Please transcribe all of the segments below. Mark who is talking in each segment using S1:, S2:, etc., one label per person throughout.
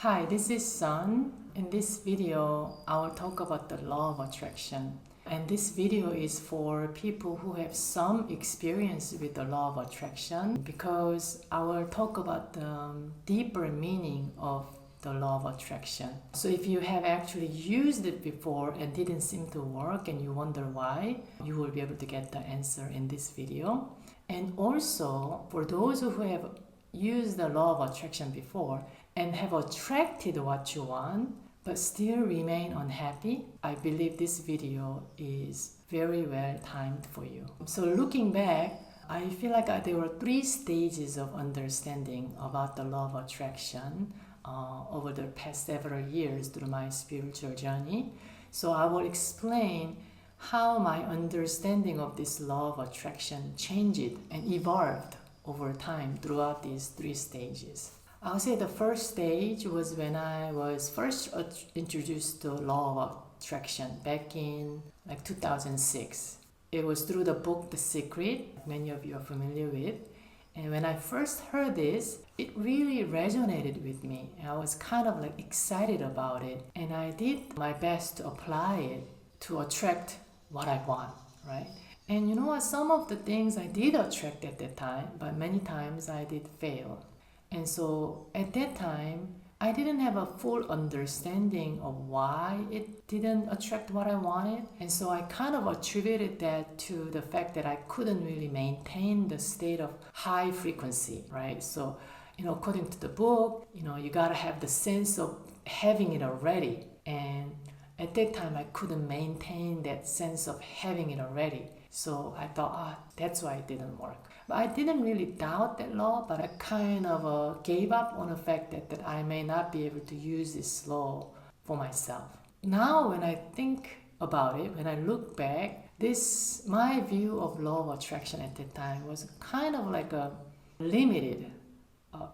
S1: Hi, this is Sun. In this video, I will talk about the law of attraction. And this video is for people who have some experience with the law of attraction because I will talk about the deeper meaning of the law of attraction. So if you have actually used it before and didn't seem to work and you wonder why, you will be able to get the answer in this video. And also, for those who have used the law of attraction before and have attracted what you want but still remain unhappy, I believe this video is very well timed for you. So looking back, I feel like there were 3 stages of understanding about the law of attraction over the past several years through my spiritual journey. So I will explain how my understanding of this law of attraction changed and evolved over time throughout these 3 stages. I'll say the first stage was when I was first introduced to law of attraction back in 2006. It was through the book The Secret, many of you are familiar with. And when I first heard this, it really resonated with me. I was kind of excited about it. And I did my best to apply it to attract what I want, right? And you know what? Some of the things I did attract at that time, but many times I did fail. And so at that time, I didn't have a full understanding of why it didn't attract what I wanted. And so I kind of attributed that to the fact that I couldn't really maintain the state of high frequency, right? So, according to the book, you gotta have the sense of having it already. And at that time, I couldn't maintain that sense of having it already. So I thought, that's why it didn't work. But I didn't really doubt that law, but I kind of gave up on the fact that I may not be able to use this law for myself. Now, when I think about it, when I look back, my view of law of attraction at that time was kind of limited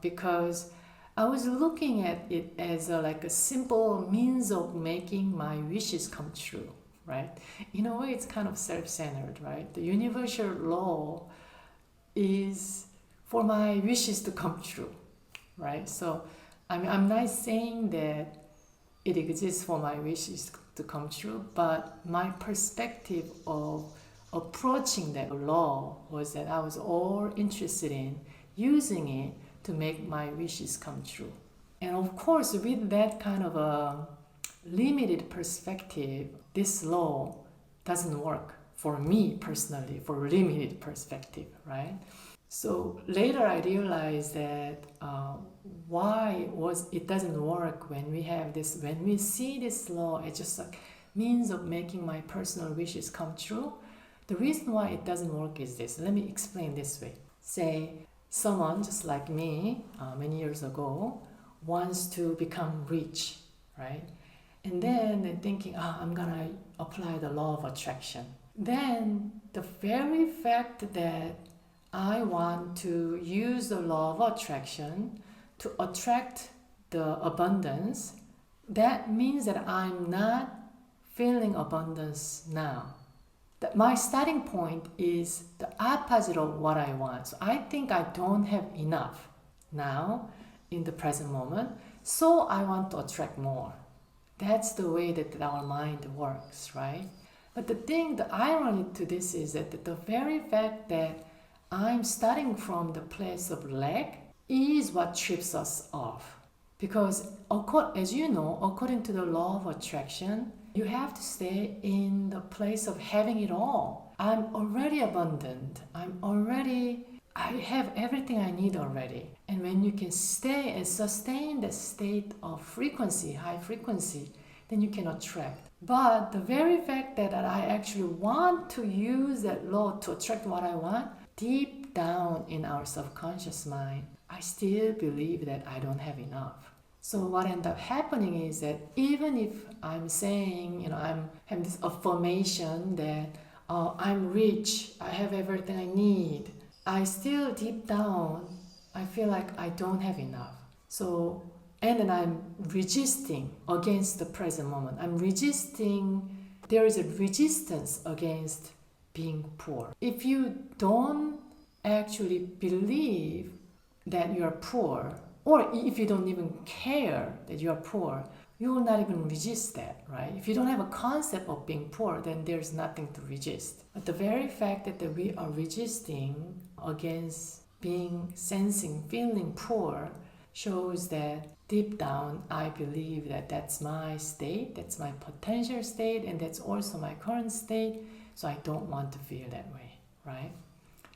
S1: because I was looking at it as a simple means of making my wishes come true, right? In a way, it's kind of self-centered, right? The universal law is for my wishes to come true, right? So I'm not saying that it exists for my wishes to come true, but my perspective of approaching that law was that I was all interested in using it to make my wishes come true. And of course, with that kind of a limited perspective, this law doesn't work for me personally, for limited perspective, right? So later I realized that why it doesn't work when we see this law as just means of making my personal wishes come true. The reason why it doesn't work is this. Let me explain this way. Say someone just like me many years ago wants to become rich, right? And then they're thinking, I'm gonna apply the law of attraction. Then the very fact that I want to use the law of attraction to attract the abundance, that means that I'm not feeling abundance now. That my starting point is the opposite of what I want. So I think I don't have enough now in the present moment, so I want to attract more. That's the way that our mind works, right? But the irony to this is that the very fact that I'm starting from the place of lack is what trips us off. Because as you know, according to the law of attraction, you have to stay in the place of having it all. I'm already abundant. I have everything I need already. And when you can stay and sustain the state of frequency, high frequency, then you can attract. But the very fact that I actually want to use that law to attract what I want, deep down in our subconscious mind, I still believe that I don't have enough. So what ends up happening is that even if I'm saying, I'm having this affirmation that I'm rich, I have everything I need, I still deep down, I feel like I don't have enough. So, and then I'm resisting against the present moment. There is a resistance against being poor. If you don't actually believe that you're poor, Or if you don't even care that you are poor, you will not even resist that, right? If you don't have a concept of being poor, then there's nothing to resist. But the very fact that we are resisting against sensing, feeling poor shows that deep down, I believe that that's my state, that's my potential state, and that's also my current state. So I don't want to feel that way, right?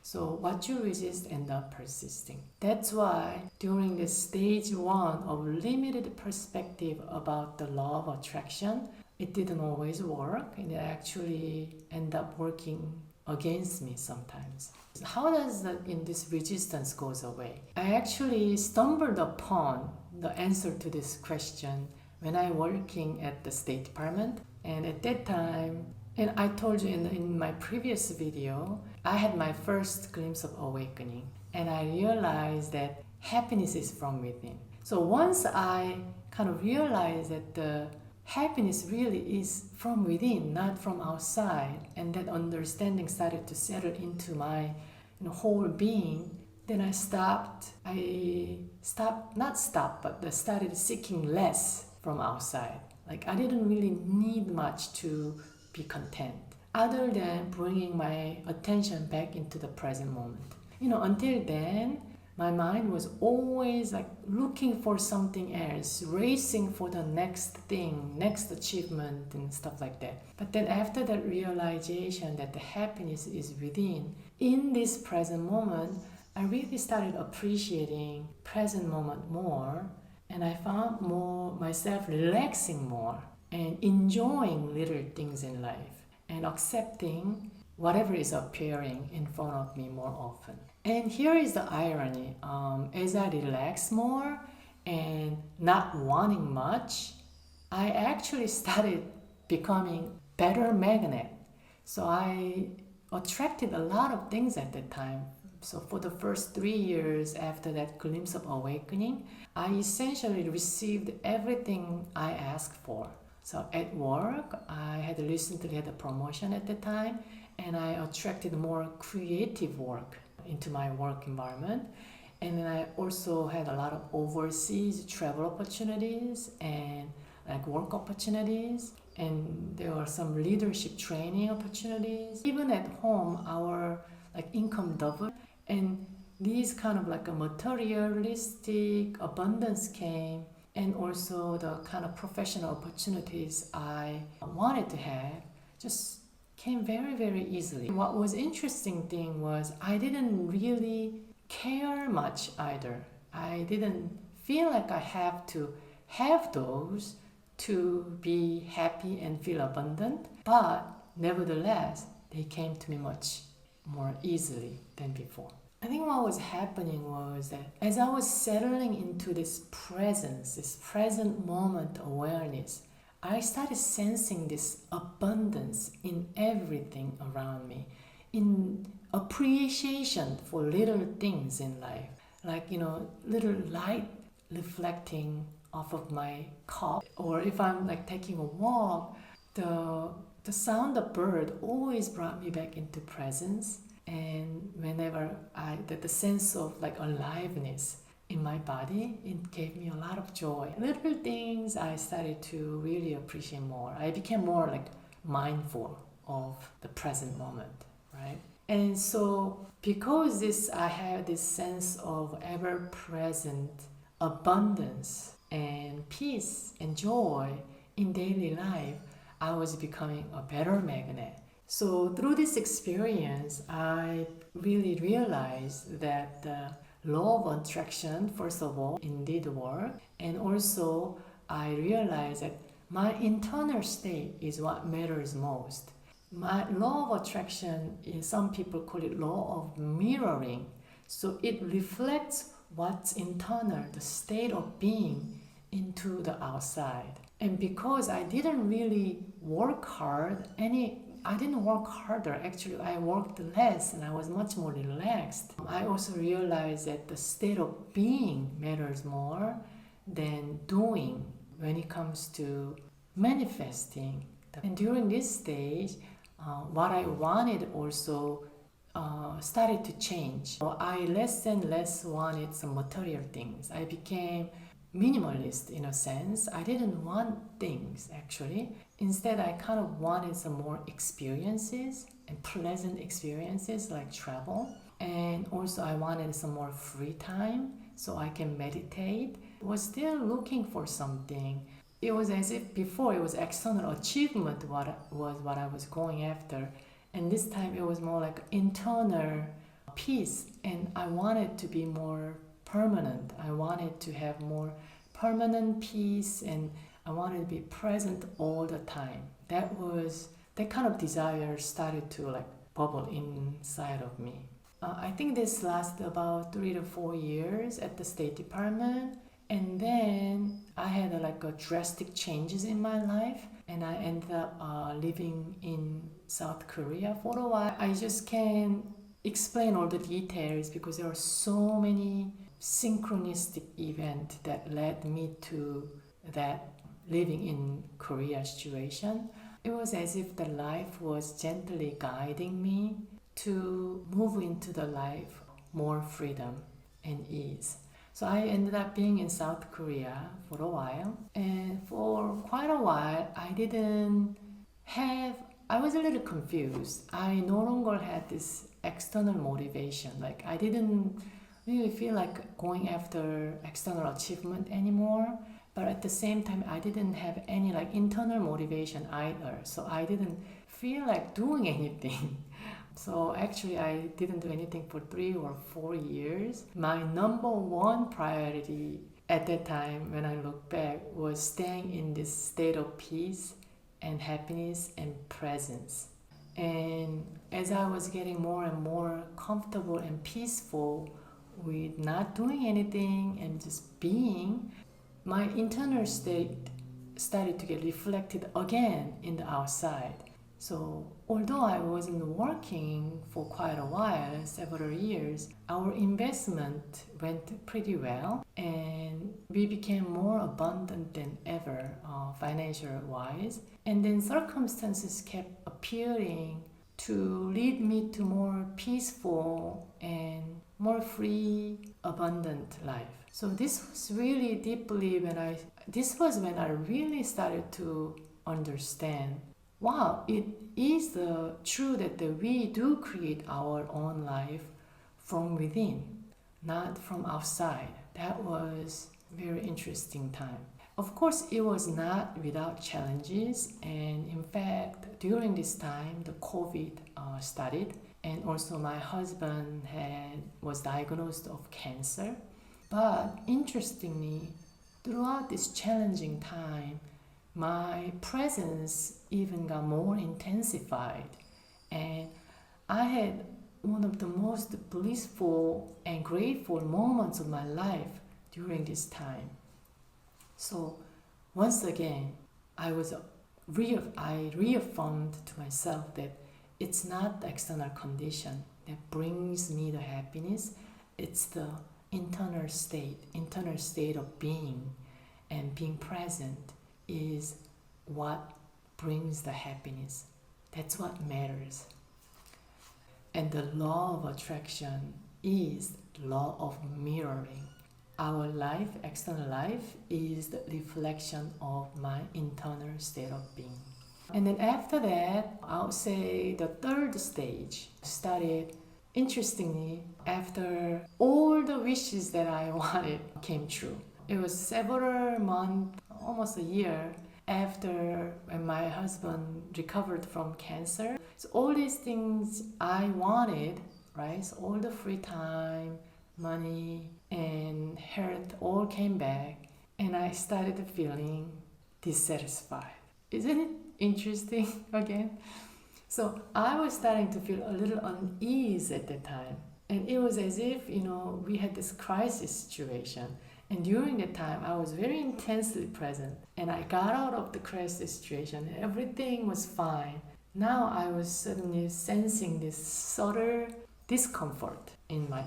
S1: So what you resist end up persisting. That's why during the stage 1 of limited perspective about the law of attraction, it didn't always work, and it actually end up working against me sometimes. How does this resistance goes away? I actually stumbled upon the answer to this question when I working at the State Department, and at that time, and I told you in my previous video, I had my first glimpse of awakening, and I realized that happiness is from within. So once I kind of realized that the happiness really is from within, not from outside, and that understanding started to settle into my whole being, then I started started seeking less from outside. Like I didn't really need much to be content, other than bringing my attention back into the present moment. Until then, my mind was always like looking for something else, racing for the next thing, next achievement and stuff like that. But then after that realization that the happiness is within, in this present moment, I really started appreciating present moment more, and I found myself relaxing more and enjoying little things in life and accepting whatever is appearing in front of me more often. And here is the irony. As I relax more and not wanting much, I actually started becoming better magnet. So I attracted a lot of things at that time. So for the first 3 years after that glimpse of awakening, I essentially received everything I asked for. So at work, I had recently had a promotion at the time, and I attracted more creative work into my work environment. And then I also had a lot of overseas travel opportunities and like work opportunities, and there were some leadership training opportunities. Even at home, our like income doubled, and these kind of like a materialistic abundance came, and also the kind of professional opportunities I wanted to have just came very, very easily. What was interesting thing was I didn't really care much either. I didn't feel like I have to have those to be happy and feel abundant, but nevertheless, they came to me much more easily than before. I think what was happening was that as I was settling into this presence, this present moment awareness, I started sensing this abundance in everything around me, in appreciation for little things in life, like, little light reflecting off of my cup, or if I'm like taking a walk, the sound of bird always brought me back into presence. And whenever the sense of like aliveness in my body, it gave me a lot of joy. Little things I started to really appreciate more. I became more like mindful of the present moment, right? And so because I have this sense of ever-present abundance and peace and joy in daily life, I was becoming a better magnet. So through this experience, I really realized that the law of attraction, first of all, indeed work. And also, I realized that my internal state is what matters most. My law of attraction, some people call it law of mirroring. So it reflects what's internal, the state of being, into the outside. And because I didn't really work hard, I didn't work harder, actually I worked less and I was much more relaxed. I also realized that the state of being matters more than doing when it comes to manifesting. And during this stage, what I wanted also started to change. So I less and less wanted some material things. I became minimalist in a sense. I didn't want things actually. Instead, I kind of wanted some more experiences and pleasant experiences like travel. And also I wanted some more free time so I can meditate. Was still looking for something. It was as if before it was external achievement what I was going after. And this time it was more like internal peace. And I wanted to be more permanent. I wanted to have more permanent peace, and I wanted to be present all the time. That kind of desire started to like bubble inside of me. I think this lasted about 3 to 4 years at the State Department, and then I had a drastic changes in my life, and I ended up living in South Korea for a while. I just can't explain all the details because there are so many synchronistic events that led me to that living in Korea situation. It was as if the life was gently guiding me to move into the life more freedom and ease. So I ended up being in South Korea for a while, and for quite a while I was a little confused. I no longer had this external motivation. Like I didn't really feel like going after external achievement anymore, but at the same time I didn't have any like internal motivation either. So I didn't feel like doing anything. So actually I didn't do anything for 3 or 4 years. My number one priority at that time when I look back was staying in this state of peace and happiness and presence. And as I was getting more and more comfortable and peaceful with not doing anything and just being, my internal state started to get reflected again in the outside. So although I wasn't working for quite a while, several years, our investment went pretty well and we became more abundant than ever financial wise. And then circumstances kept appearing to lead me to more peaceful and more free, abundant life. So this was really deeply when I really started to understand, wow, it is true that we do create our own life from within, not from outside. That was a very interesting time. Of course, it was not without challenges, and in fact, during this time, the COVID started, and also my husband was diagnosed of cancer. But interestingly, throughout this challenging time, my presence even got more intensified, and I had one of the most blissful and grateful moments of my life during this time. So once again, I reaffirmed to myself that it's not the external condition that brings me the happiness, it's the internal state of being, and being present is what brings the happiness. That's what matters. And the law of attraction is the law of mirroring. Our life, external life, is the reflection of my internal state of being. And then after that, I would say the third stage started, interestingly, after all the wishes that I wanted came true. It was several months, almost a year, after when my husband recovered from cancer. So all these things I wanted, right? So all the free time, money, and health all came back, and I started feeling dissatisfied. Isn't it interesting again? So I was starting to feel a little unease at that time, and it was as if we had this crisis situation. And during that time, I was very intensely present, and I got out of the crisis situation. Everything was fine. Now I was suddenly sensing this subtle discomfort in my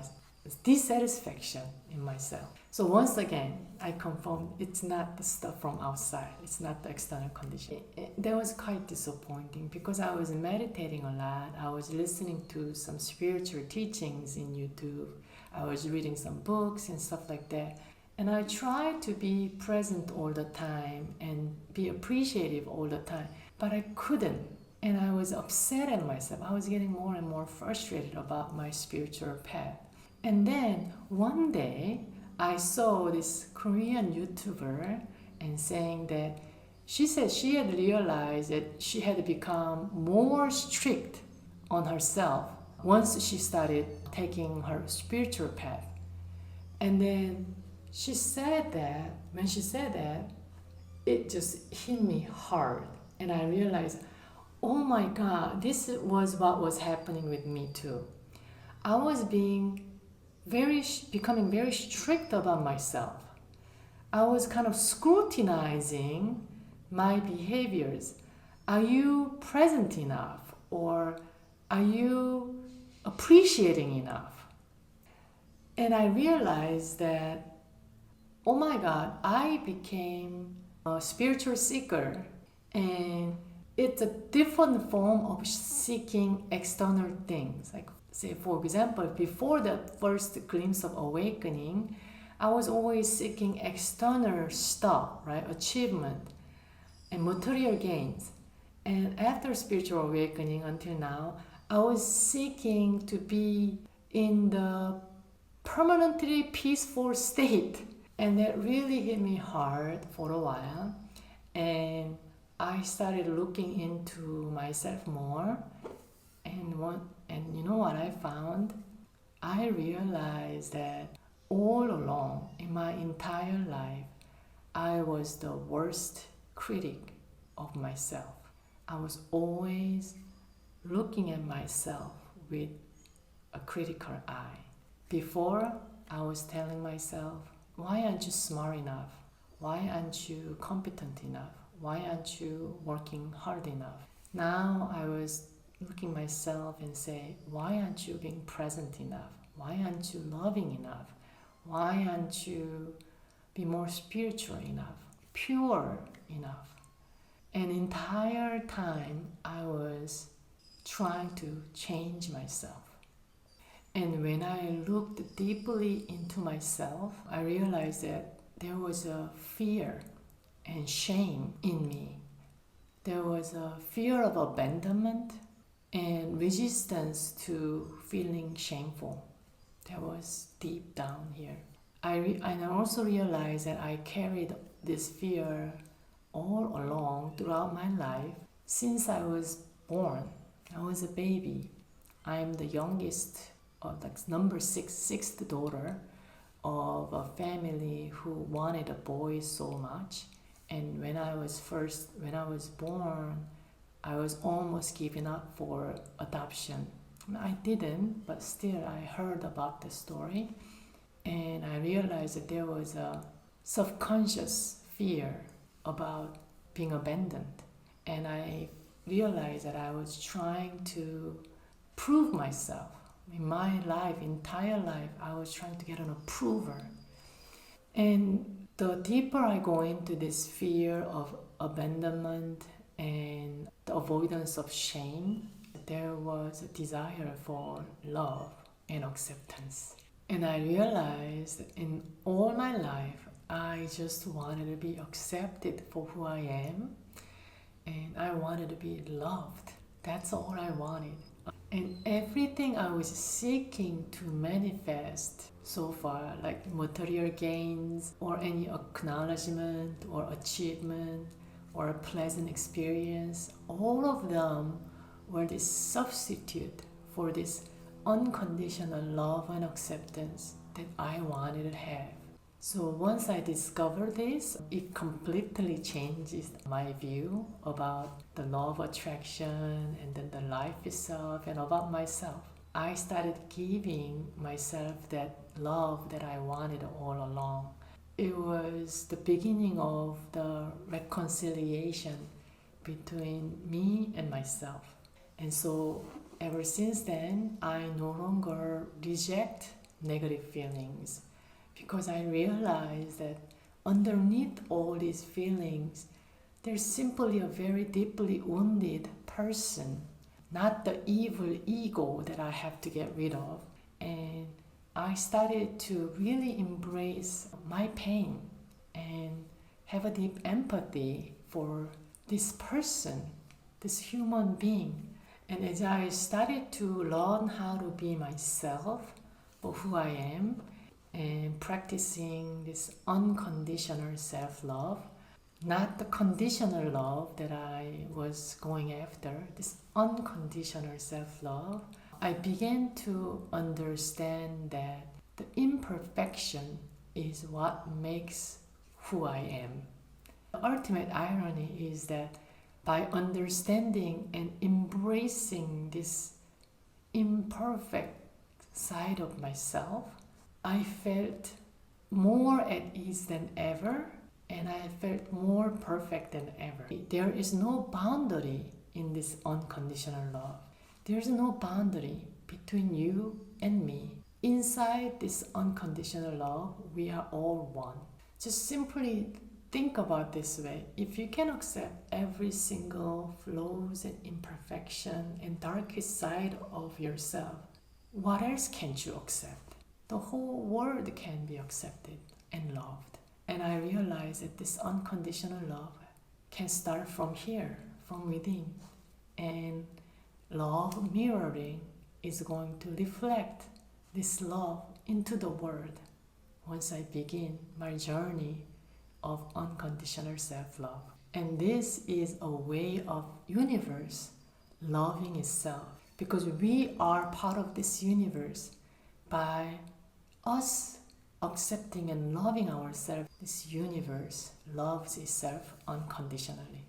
S1: dissatisfaction in myself. So once again, I confirmed it's not the stuff from outside. It's not the external condition. That was quite disappointing because I was meditating a lot. I was listening to some spiritual teachings in YouTube. I was reading some books and stuff like that. And I tried to be present all the time and be appreciative all the time. But I couldn't. And I was upset at myself. I was getting more and more frustrated about my spiritual path. And then one day, I saw this Korean YouTuber and saying that she said she had realized that she had become more strict on herself once she started taking her spiritual path. And then she said that, when she said that, it just hit me hard. And I realized, oh my God, this was what was happening with me too. I was becoming very strict about myself. I was kind of scrutinizing my behaviors. Are you present enough? Or are you appreciating enough? And I realized that, oh my God, I became a spiritual seeker, and it's a different form of seeking external things. Like, say, for example, before the first glimpse of awakening, I was always seeking external stuff, right? Achievement and material gains. And after spiritual awakening until now, I was seeking to be in the permanently peaceful state. And that really hit me hard for a while. And I started looking into myself more. And you know what I found? I realized that all along in my entire life, I was the worst critic of myself. I was always looking at myself with a critical eye. Before, I was telling myself, why aren't you smart enough? Why aren't you competent enough? Why aren't you working hard enough? Now I was looking myself and say, why aren't you being present enough? Why aren't you loving enough? Why aren't you be more spiritual enough, pure enough? And entire time I was trying to change myself. And when I looked deeply into myself, I realized that there was a fear and shame in me. There was a fear of abandonment and resistance to feeling shameful. That was deep down here. And I also realized that I carried this fear all along throughout my life since I was born. I was a baby. I'm the youngest, number sixth daughter of a family who wanted a boy so much. And when I was born, I was almost giving up for adoption. I didn't, but still I heard about the story. And I realized that there was a subconscious fear about being abandoned. And I realized that I was trying to prove myself. In my entire life, I was trying to get an approval. And the deeper I go into this fear of abandonment and the avoidance of shame, there was a desire for love and acceptance. And I realized that in all my life, I just wanted to be accepted for who I am, and I wanted to be loved. That's all I wanted. And everything I was seeking to manifest so far, like material gains or any acknowledgement or achievement or a pleasant experience, all of them were this substitute for this unconditional love and acceptance that I wanted to have. So once I discovered this, it completely changes my view about the law of attraction and then the life itself and about myself. I started giving myself that love that I wanted all along. It was the beginning of the reconciliation between me and myself. And so ever since then, I no longer reject negative feelings because I realized that underneath all these feelings, there's simply a very deeply wounded person, not the evil ego that I have to get rid of. And I started to really embrace my pain and have a deep empathy for this person, this human being. And as I started to learn how to be myself for who I am and practicing this unconditional self-love, not the conditional love that I was going after, this unconditional self-love, I began to understand that the imperfection is what makes who I am. The ultimate irony is that by understanding and embracing this imperfect side of myself, I felt more at ease than ever, and I felt more perfect than ever. There is no boundary in this unconditional love. There's no boundary between you and me. Inside this unconditional love, we are all one. Just simply think about this way. If you can accept every single flaws and imperfection and darkest side of yourself, what else can't you accept? The whole world can be accepted and loved. And I realized that this unconditional love can start from here, from within. And love mirroring is going to reflect this love into the world once I begin my journey of unconditional self-love. And this is a way of universe loving itself, because we are part of this universe. By us accepting and loving ourselves, this universe loves itself unconditionally.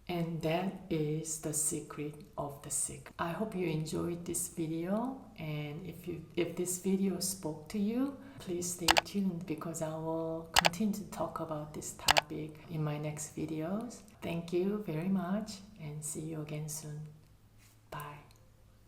S1: And that is the secret of the secret. I hope you enjoyed this video, and if this video spoke to you, please stay tuned, because I will continue to talk about this topic in my next videos. Thank you very much, and see you again soon. Bye.